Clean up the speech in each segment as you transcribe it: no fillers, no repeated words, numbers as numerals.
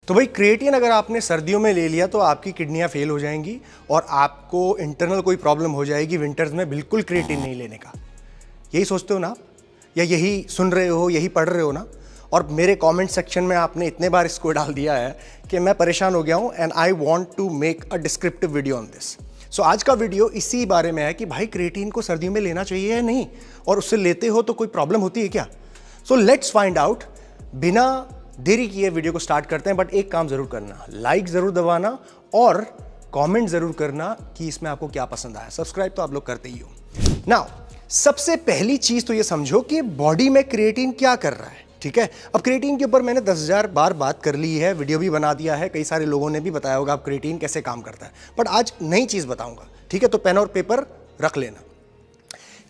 तो भाई क्रिएटिन अगर आपने सर्दियों में ले लिया तो आपकी किडनियां फेल हो जाएंगी और आपको इंटरनल कोई प्रॉब्लम हो जाएगी विंटर्स में बिल्कुल क्रिएटिन नहीं लेने का। यही सोचते हो ना आप, या यही सुन रहे हो, यही पढ़ रहे हो ना? और मेरे कमेंट सेक्शन में आपने इतने बार इसको डाल दिया है कि मैं परेशान हो गया हूं and I want to make a descriptive video on this. So आज का वीडियो इसी बारे में है कि भाई क्रिएटिन को सर्दियों में लेना चाहिए या नहीं, और उससे लेते हो तो कोई प्रॉब्लम होती है क्या? So let's find out. बिना देरी किए वीडियो को स्टार्ट करते हैं, बट एक काम जरूर करना, लाइक जरूर दबाना और कमेंट जरूर करना कि इसमें आपको क्या पसंद आया। सब्सक्राइब तो आप लोग करते ही हो। नाउ सबसे पहली चीज तो ये समझो कि बॉडी में क्रिएटिन क्या कर रहा है, ठीक है? अब क्रिएटिन के ऊपर मैंने 10,000 बार बात कर ली है, वीडियो भी बना दिया है, कई सारे लोगों ने भी बताया होगा आप क्रिएटिन कैसे काम करता है, बट आज नई चीज बताऊंगा, ठीक है? तो पेन और पेपर रख लेना।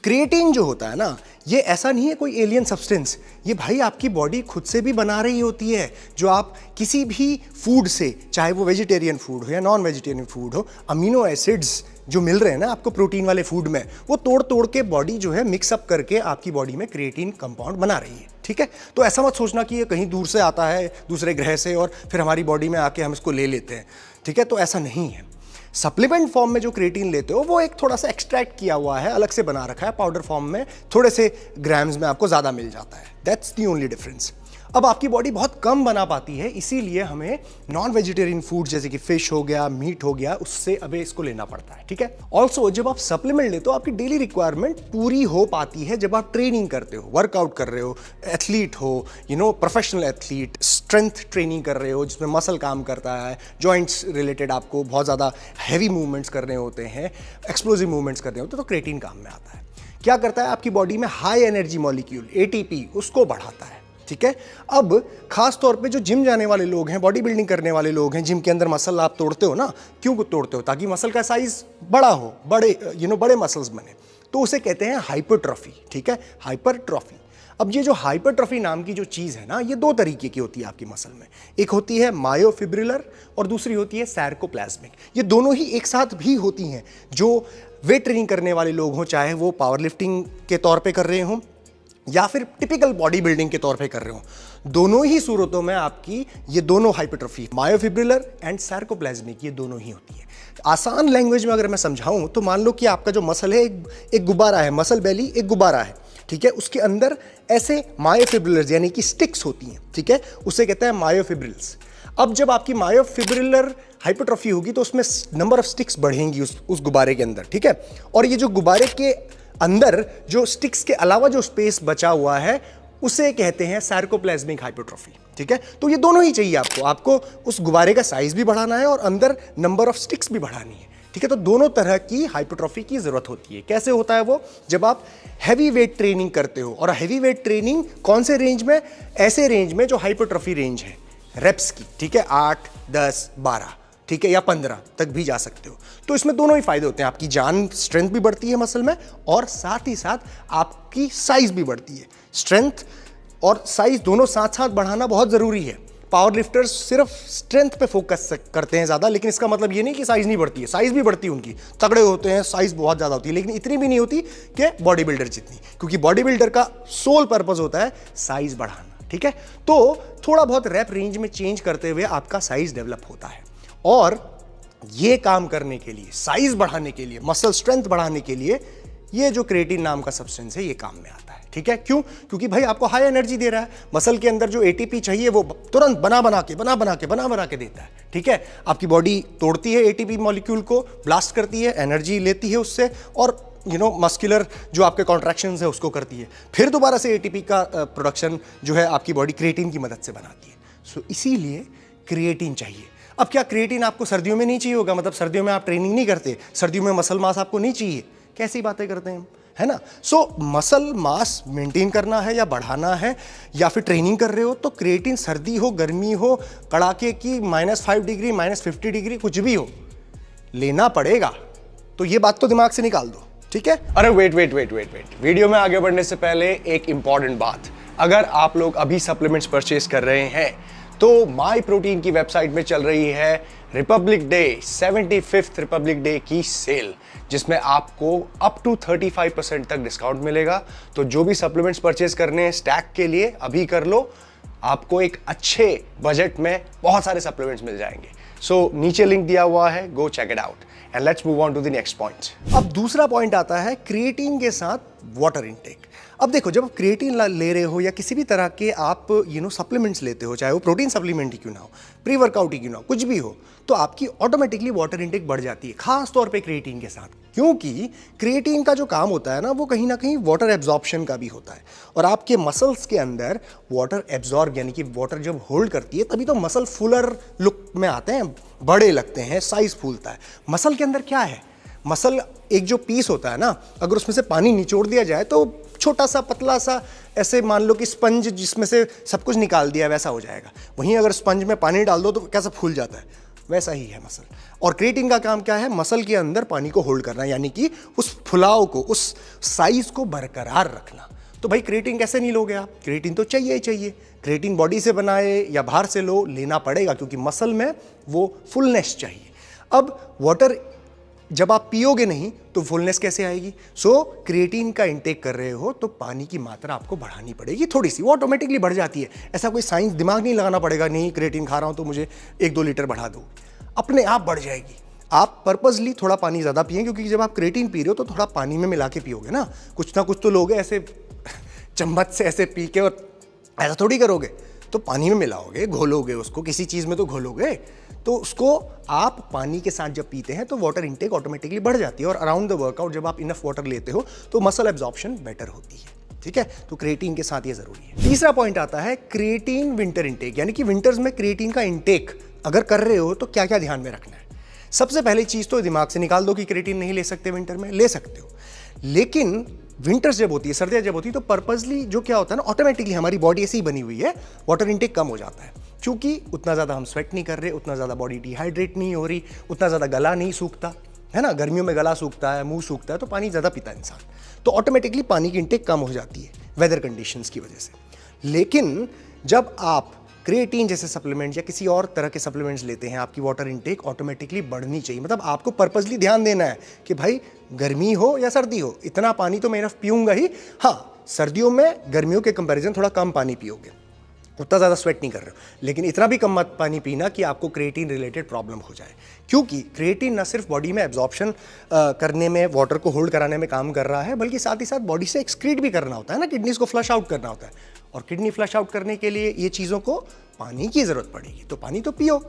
क्रिएटिन जो होता है ना, ये ऐसा नहीं है कोई एलियन सब्सटेंस, ये भाई आपकी बॉडी खुद से भी बना रही होती है। जो आप किसी भी फूड से, चाहे वो वेजिटेरियन फूड हो या नॉन वेजिटेरियन फूड हो, अमीनो एसिड्स जो मिल रहे हैं ना आपको प्रोटीन वाले फूड में, वो तोड़ तोड़ के बॉडी जो है मिक्सअप करके आपकी बॉडी में क्रिएटिन कंपाउंड बना रही है, ठीक है? तो ऐसा मत सोचना कि ये कहीं दूर से आता है, दूसरे ग्रह से, और फिर हमारी बॉडी में आके हम इसको ले लेते हैं, ठीक है? तो ऐसा नहीं है। सप्लीमेंट फॉर्म में जो क्रिएटिन लेते हो वो एक थोड़ा सा एक्सट्रैक्ट किया हुआ है, अलग से बना रखा है, पाउडर फॉर्म में थोड़े से ग्राम्स में आपको ज़्यादा मिल जाता है। That's the only difference. अब आपकी बॉडी बहुत कम बना पाती है, इसीलिए हमें नॉन वेजिटेरियन फूड जैसे कि फिश हो गया, मीट हो गया, उससे अबे इसको लेना पड़ता है, ठीक है? ऑल्सो जब आप सप्लीमेंट लेते हो आपकी डेली रिक्वायरमेंट पूरी हो पाती है जब आप ट्रेनिंग करते हो, वर्कआउट कर रहे हो, एथलीट हो, प्रोफेशनल एथलीट, स्ट्रेंथ ट्रेनिंग कर रहे हो जिसमें मसल काम करता है, जॉइंट्स रिलेटेड आपको बहुत ज़्यादा हैवी मूवमेंट्स करने होते हैं, एक्सप्लोसिव मूवमेंट्स करने होते हैं, तो क्रिएटिन काम में आता है। क्या करता है? आपकी बॉडी में हाई एनर्जी मॉलिक्यूल ATP उसको बढ़ाता है, ठीक है? अब खास तौर पे जो जिम जाने वाले लोग हैं, बॉडी बिल्डिंग करने वाले लोग हैं, जिम के अंदर मसल आप तोड़ते हो ना, क्यों तोड़ते हो? ताकि मसल का साइज बड़ा हो, बड़े मसल्स बने, तो उसे कहते हैं हाइपरट्रॉफी, ठीक है? हाइपरट्रॉफी। अब ये जो हाइपरट्रॉफी नाम की जो चीज है ना, ये दो तरीके की होती है आपकी मसल में। एक होती है मायोफिब्रिलर और दूसरी होती है सार्कोप्लाज्मिक। ये दोनों ही एक साथ भी होती हैं। जो वेट ट्रेनिंग करने वाले लोग हों, चाहे वो पावर लिफ्टिंग के तौर पे कर रहे हों या फिर टिपिकल बॉडी बिल्डिंग के तौर पे कर रहे हो, दोनों ही सूरतों में आपकी ये दोनों हाइपरट्रॉफी, मायोफिब्रिलर एंड सार्कोप्लाज्मिक, ये दोनों ही होती है। आसान लैंग्वेज में अगर मैं समझाऊं तो मान लो कि आपका जो मसल है एक गुब्बारा है, मसल बेली एक गुब्बारा है, ठीक है? उसके अंदर ऐसे मायोफिब्रिलर्स यानी कि स्टिक्स होती हैं, ठीक है? उसे कहते हैं मायोफिब्रिल्स। अब जब आपकी मायोफिब्रिलर हाइपरट्रॉफी होगी तो उसमें नंबर ऑफ स्टिक्स बढ़ेंगी उस गुब्बारे के अंदर, ठीक है? और ये जो गुब्बारे के अंदर जो स्टिक्स के अलावा जो स्पेस बचा हुआ है उसे कहते हैं सार्कोप्लाज्मिक हाइपरट्रॉफी, ठीक है? तो ये दोनों ही चाहिए आपको उस गुब्बारे का साइज भी बढ़ाना है और अंदर नंबर ऑफ स्टिक्स भी बढ़ानी है, ठीक है? तो दोनों तरह की हाइपरट्रॉफी की जरूरत होती है। कैसे होता है वो? जब आप हैवी वेट ट्रेनिंग करते हो, और हैवी वेट ट्रेनिंग कौन से रेंज में? ऐसे रेंज में जो हाइपरट्रॉफी रेंज है रेप्स की, ठीक है? 8, 10, 12, ठीक है, या 15 तक भी जा सकते हो। तो इसमें दोनों ही फायदे होते हैं, आपकी जान, स्ट्रेंथ भी बढ़ती है मसल में, और साथ ही साथ आपकी साइज भी बढ़ती है। स्ट्रेंथ और साइज दोनों साथ साथ बढ़ाना बहुत जरूरी है। पावर लिफ्टर्स सिर्फ स्ट्रेंथ पे फोकस करते हैं ज्यादा, लेकिन इसका मतलब ये नहीं कि साइज नहीं बढ़ती है, साइज भी बढ़ती है उनकी, तगड़े होते हैं, साइज बहुत ज्यादा होती है, लेकिन इतनी भी नहीं होती कि बॉडी बिल्डर जितनी, क्योंकि बॉडी बिल्डर का सोल पर्पज होता है साइज बढ़ाना, ठीक है? तो थोड़ा बहुत रैप रेंज में चेंज करते हुए आपका साइज डेवलप होता है, और ये काम करने के लिए, साइज बढ़ाने के लिए, मसल स्ट्रेंथ बढ़ाने के लिए, ये जो क्रिएटिन नाम का सब्सटेंस है ये काम में आता है, ठीक है? क्यों? क्योंकि भाई आपको हाई एनर्जी दे रहा है, मसल के अंदर जो ATP चाहिए वो तुरंत बना बना के देता है, ठीक है? आपकी बॉडी तोड़ती है ATP मॉलिक्यूल को, ब्लास्ट करती है, एनर्जी लेती है उससे, और मस्कुलर जो आपके कॉन्ट्रैक्शंस है उसको करती है, फिर दोबारा से ATP का प्रोडक्शन जो है आपकी बॉडी क्रिएटिन की मदद से बनाती है। सो इसीलिए क्रिएटिन चाहिए। अब क्या क्रिएटिन आपको सर्दियों में नहीं चाहिए होगा? मतलब सर्दियों में आप ट्रेनिंग नहीं करते, सर्दियों में मसल मास आपको नहीं चाहिए? कैसी बातें करते हैं हम, है ना? सो मसल मास मेंटेन करना है या बढ़ाना है, या फिर ट्रेनिंग कर रहे हो, तो क्रिएटिन सर्दी हो, गर्मी हो, कड़ाके की -5 डिग्री, -50 डिग्री, कुछ भी हो, लेना पड़ेगा। तो ये बात तो दिमाग से निकाल दो, ठीक है? अरे वेट, वीडियो में आगे बढ़ने से पहले एक इंपॉर्टेंट बात, अगर आप लोग अभी सप्लीमेंट्स परचेज कर रहे हैं तो माई प्रोटीन की वेबसाइट में चल रही है Republic day, 75th Republic day की सेल, जिसमें आपको अप टू 35% तक डिस्काउंट मिलेगा। तो जो भी सप्लीमेंट्स परचेज करने हैं स्टैक के लिए, अभी कर लो, आपको एक अच्छे बजट में बहुत सारे सप्लीमेंट्स मिल जाएंगे। सो नीचे लिंक दिया हुआ है, go check it out and let's move on to the next point. अब दूसरा पॉइंट आता है क्रिएटिन के साथ वाटर इनटेक। अब देखो, जब आप क्रिएटिन ले रहे हो या किसी भी तरह के आप सप्लीमेंट्स लेते हो, चाहे वो प्रोटीन सप्लीमेंट ही क्यों ना हो, प्री वर्कआउट ही क्यों ना हो, कुछ भी हो, तो आपकी ऑटोमेटिकली वाटर इनटेक बढ़ जाती है, खास तौर पे क्रिएटिन के साथ। क्योंकि क्रिएटिन का जो काम होता है ना, वो कहीं ना कहीं वाटर एब्जॉर्प्शन का भी होता है, और आपके मसल्स के अंदर वाटर एब्जॉर्ब यानी कि वाटर जब होल्ड करती है तभी तो मसल फुलर लुक में आते हैं, बड़े लगते हैं, साइज फूलता है। मसल के अंदर क्या है, मसल एक जो पीस होता है ना, अगर उसमें से पानी निचोड़ दिया जाए तो छोटा सा पतला सा, ऐसे मान लो कि स्पंज जिसमें से सब कुछ निकाल दिया वैसा हो जाएगा। वहीं अगर स्पंज में पानी डाल दो तो कैसा फूल जाता है, वैसा ही है मसल। और क्रिएटिन का काम क्या है, मसल के अंदर पानी को होल्ड करना, यानी कि उस फुलाव को, उस साइज को बरकरार रखना। तो भाई क्रिएटिन कैसे नहीं लोगे आप, क्रिएटिन तो चाहिए ही चाहिए। क्रिएटिन बॉडी से बनाए या बाहर से लो, लेना पड़ेगा, क्योंकि मसल में वो फुलनेस चाहिए। अब वाटर जब आप पियोगे नहीं तो फुलनेस कैसे आएगी? सो क्रिएटिन का इंटेक कर रहे हो तो पानी की मात्रा आपको बढ़ानी पड़ेगी थोड़ी सी, वो ऑटोमेटिकली बढ़ जाती है। ऐसा कोई साइंस दिमाग नहीं लगाना पड़ेगा, नहीं क्रिएटिन खा रहा हूं तो मुझे 1-2 लीटर बढ़ा दो, अपने आप बढ़ जाएगी। आप पर्पसली थोड़ा पानी ज़्यादा पिए, क्योंकि जब आप क्रिएटिन पी रहे हो तो थोड़ा पानी में मिला के पियोगे ना कुछ तो लोग ऐसे चम्मच से ऐसे पी के, और ऐसा थोड़ी करोगे, तो पानी में मिलाओगे, घोलोगे उसको, किसी चीज़ में तो घोलोगे, तो उसको आप पानी के साथ जब पीते हैं तो वाटर इंटेक ऑटोमेटिकली बढ़ जाती है। और अराउंड द वर्कआउट जब आप इनफ वाटर लेते हो तो मसल एब्जॉर्प्शन बेटर होती है। ठीक है, तो क्रिएटिन के साथ ये जरूरी है। तीसरा पॉइंट आता है क्रिएटिन विंटर इंटेक, यानी कि विंटर्स में क्रिएटिन का इंटेक अगर कर रहे हो तो क्या क्या ध्यान में रखना है। सबसे पहली चीज तो दिमाग से निकाल दो कि क्रिएटिन नहीं ले सकते, विंटर में ले सकते हो, लेकिन विंटर्स जब होती है, सर्दियां जब होती है, तो पर्पसली जो क्या होता है ना, ऑटोमेटिकली हमारी बॉडी ऐसी ही बनी हुई है, वाटर इंटेक कम हो जाता है, क्योंकि उतना ज़्यादा हम स्वेट नहीं कर रहे, उतना ज़्यादा बॉडी डिहाइड्रेट नहीं हो रही, उतना ज़्यादा गला नहीं सूखता है ना। गर्मियों में गला सूखता है, मुंह सूखता है, तो पानी ज़्यादा पीता है इंसान, तो ऑटोमेटिकली पानी की इंटेक कम हो जाती है वेदर कंडीशंस की वजह से। लेकिन जब आप क्रिएटिन जैसे सप्लीमेंट्स या किसी और तरह के सप्लीमेंट्स लेते हैं, आपकी वाटर इंटेक ऑटोमेटिकली बढ़नी चाहिए। मतलब आपको पर्पसली ध्यान देना है कि भाई गर्मी हो या सर्दी हो, इतना पानी तो मैं इनफ पीऊंगा ही। हाँ, सर्दियों में गर्मियों के कंपैरिजन थोड़ा कम पानी पियोगे, उतना ज़्यादा स्वेट नहीं कर रहे हो, लेकिन इतना भी कम मत पानी पीना कि आपको क्रिएटिन रिलेटेड प्रॉब्लम हो जाए, क्योंकि क्रिएटिन ना सिर्फ बॉडी में एब्जॉर्प्शन करने में, वाटर को होल्ड कराने में काम कर रहा है, बल्कि साथ ही साथ बॉडी से एक्सक्रीट भी करना होता है ना, किडनीज को फ्लश आउट करना होता है, और किडनी फ्लश आउट करने के लिए ये चीज़ों को पानी की ज़रूरत पड़ेगी, तो पानी तो पियो।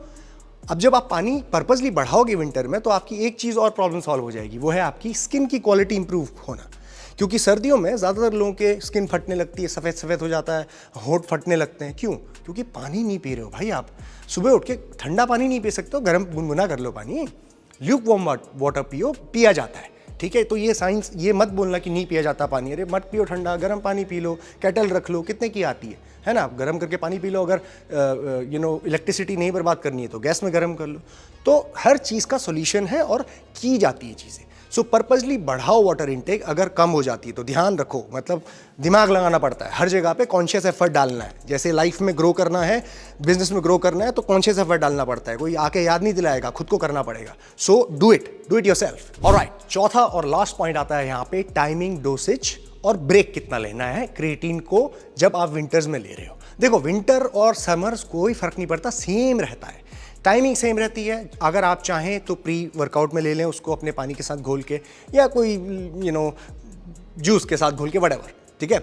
अब जब आप पानी पर्पसली बढ़ाओगे विंटर में, तो आपकी एक चीज़ और प्रॉब्लम सॉल्व हो जाएगी, वो है आपकी स्किन की क्वालिटी इंप्रूव होना। क्योंकि सर्दियों में ज़्यादातर लोगों के स्किन फटने लगती है, सफ़ेद सफ़ेद हो जाता है, होंठ फटने लगते हैं। क्यों? क्योंकि पानी नहीं पी रहे हो भाई। आप सुबह उठ के ठंडा पानी नहीं पी सकते हो, गर्म गुनगुना कर लो पानी, ल्यूक वार्म वाटर पियो, पिया जाता है। ठीक है, तो ये साइंस, ये मत बोलना कि नहीं पिया जाता पानी, अरे मत पियो ठंडा, गर्म पानी पी लो, केटल रख लो, कितने की आती है ना, आप गर्म करके पानी पी लो। अगर इलेक्ट्रिसिटी नहीं बर्बाद करनी है तो गैस में गर्म कर लो। तो हर चीज़ का सोल्यूशन है और की जाती है चीज़ें। सो पर्पसली बढ़ाओ वाटर इंटेक, अगर कम हो जाती है तो ध्यान रखो, मतलब दिमाग लगाना पड़ता है, हर जगह पे कॉन्शियस एफर्ट डालना है। जैसे लाइफ में ग्रो करना है, बिजनेस में ग्रो करना है, तो कॉन्शियस एफर्ट डालना पड़ता है, कोई आके याद नहीं दिलाएगा, खुद को करना पड़ेगा। So do it yourself. Alright, चौथा और लास्ट पॉइंट आता है यहाँ पे टाइमिंग, डोसेज और ब्रेक कितना लेना है क्रिएटिन को जब आप विंटर्स में ले रहे हो। देखो, विंटर और समर्स कोई फर्क नहीं पड़ता, सेम रहता है, टाइमिंग सेम रहती है। अगर आप चाहें तो प्री वर्कआउट में ले लें उसको अपने पानी के साथ घोल के, या कोई जूस के साथ घोल के, व्हाटएवर, ठीक है।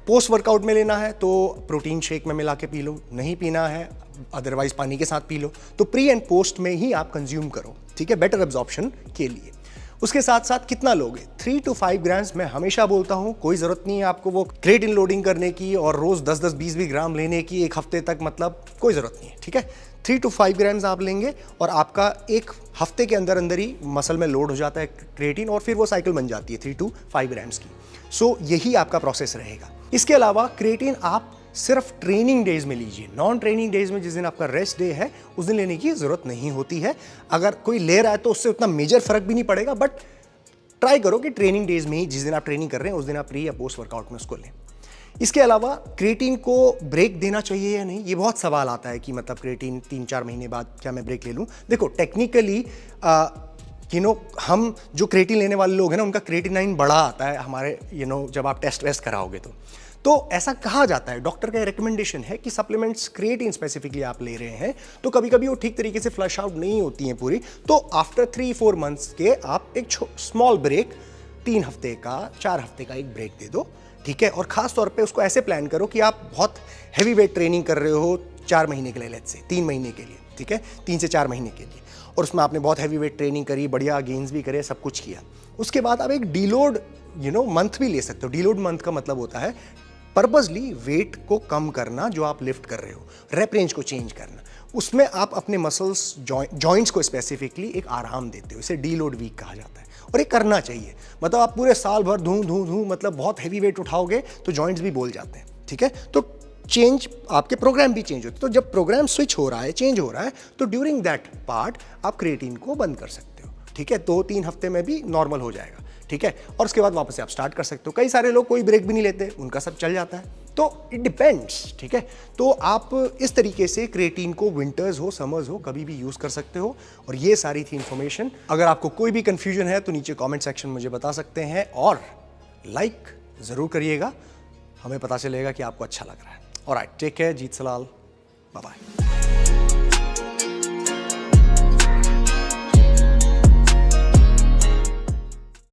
पोस्ट वर्कआउट में लेना है तो प्रोटीन शेक में मिला के पी लो, नहीं पीना है अदरवाइज पानी के साथ पी लो। तो प्री एंड पोस्ट में ही आप कंज्यूम करो, ठीक है, बेटर एब्जॉर्प्शन के लिए। उसके साथ साथ कितना लोगे? 3 to 5 ग्राम्स मैं हमेशा बोलता हूं, कोई जरूरत नहीं है आपको वो क्रिएटिन लोडिंग करने की और रोज 10-10, 20-20 ग्राम लेने की एक हफ्ते तक, मतलब कोई जरूरत नहीं है, ठीक है। 3 to 5 ग्राम्स आप लेंगे और आपका एक हफ्ते के अंदर अंदर ही मसल में लोड हो जाता है क्रिएटिन, और फिर वो साइकिल बन जाती है 3 to 5 ग्राम्स की। सो यही आपका प्रोसेस रहेगा। इसके अलावा क्रिएटिन आप सिर्फ ट्रेनिंग डेज में लीजिए, नॉन ट्रेनिंग डेज में जिस दिन आपका रेस्ट डे है उस दिन लेने की जरूरत नहीं होती है। अगर कोई ले रहा है तो उससे उतना मेजर फर्क भी नहीं पड़ेगा, बट ट्राई करो कि ट्रेनिंग डेज में ही, जिस दिन आप ट्रेनिंग कर रहे हैं उस दिन आप प्री या पोस्ट वर्कआउट में उसको लें। इसके अलावा क्रिएटिन को ब्रेक देना चाहिए या नहीं, ये बहुत सवाल आता है कि मतलब क्रिएटिन 3-4 महीने बाद क्या मैं ब्रेक ले लूँ। देखो, टेक्निकली हम जो क्रिएटिन लेने वाले लोग हैं ना, उनका क्रिएटिनाइन बड़ा आता है हमारे जब आप टेस्ट वेस्ट कराओगे तो ऐसा कहा जाता है, डॉक्टर का रिकमेंडेशन है कि सप्लीमेंट्स क्रिएटिन स्पेसिफिकली आप ले रहे हैं तो कभी कभी वो ठीक तरीके से फ्लश आउट नहीं होती हैं पूरी, तो आफ्टर 3-4 मंथ्स के आप एक स्मॉल ब्रेक, 3 हफ्ते का 4 हफ्ते का एक ब्रेक दे दो, ठीक है। और खास तौर पे उसको ऐसे प्लान करो कि आप बहुत हैवी वेट ट्रेनिंग कर रहे हो 4 महीने के लिए, लेट्स से 3 महीने के लिए, ठीक है, 3 से 4 महीने के लिए, और उसमें आपने बहुत हैवी वेट ट्रेनिंग करी, बढ़िया गेन्स भी करे, सब कुछ किया। उसके बाद आप एक डीलोड मंथ भी ले सकते हो। डीलोड मंथ का मतलब होता है पर्पसली वेट को कम करना जो आप लिफ्ट कर रहे हो, रेप रेंज को चेंज करना, उसमें आप अपने मसल्स जॉइंट्स को स्पेसिफिकली एक आराम देते हो। इसे डीलोड वीक कहा जाता है और ये करना चाहिए। मतलब आप पूरे साल भर धूं मतलब बहुत हैवी वेट उठाओगे तो जॉइंट्स भी बोल जाते हैं, ठीक है। तो चेंज, आपके प्रोग्राम भी चेंज होते हैं। तो जब प्रोग्राम स्विच हो रहा है, चेंज हो रहा है, तो ड्यूरिंग दैट पार्ट आप क्रिएटिन को बंद कर सकते हो, ठीक है। 2-3 हफ्ते में भी नॉर्मल हो जाएगा, ठीक है। और उसके बाद वापस से आप स्टार्ट कर सकते हो। कई सारे लोग कोई ब्रेक भी नहीं लेते, उनका सब चल जाता है, तो इट डिपेंड्स, ठीक है। तो आप इस तरीके से क्रिएटिन को विंटर्स हो समर्स हो कभी भी यूज कर सकते हो। और ये सारी थी इंफॉर्मेशन। अगर आपको कोई भी कंफ्यूजन है तो नीचे कमेंट सेक्शन मुझे बता सकते हैं, और लाइक जरूर करिएगा, हमें पता चलेगा कि आपको अच्छा लग रहा है। ऑलराइट, टेक केयर, जीत सलाल, बाय बाय।